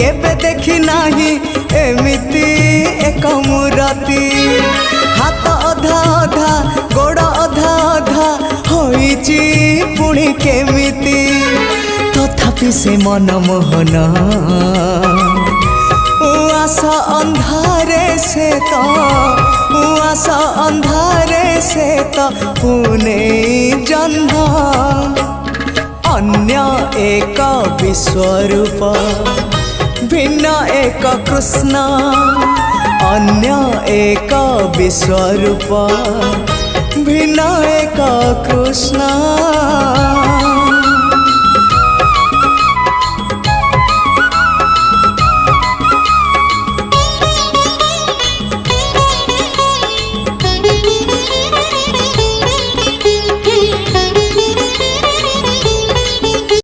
केबे देखी नाही एमिति एक मूरति हाथ अधा अधा गोड़ अधा अधा होइची पुणी केमिति तथापि से मनमोहन उआसा अंधारे से तो उआसा अंधारे से तो पुणे जन्म अन्य एक विश्वरूप भिन्न एक कृष्ण अन्य एक विश्वरूप भिन्न एक कृष्ण।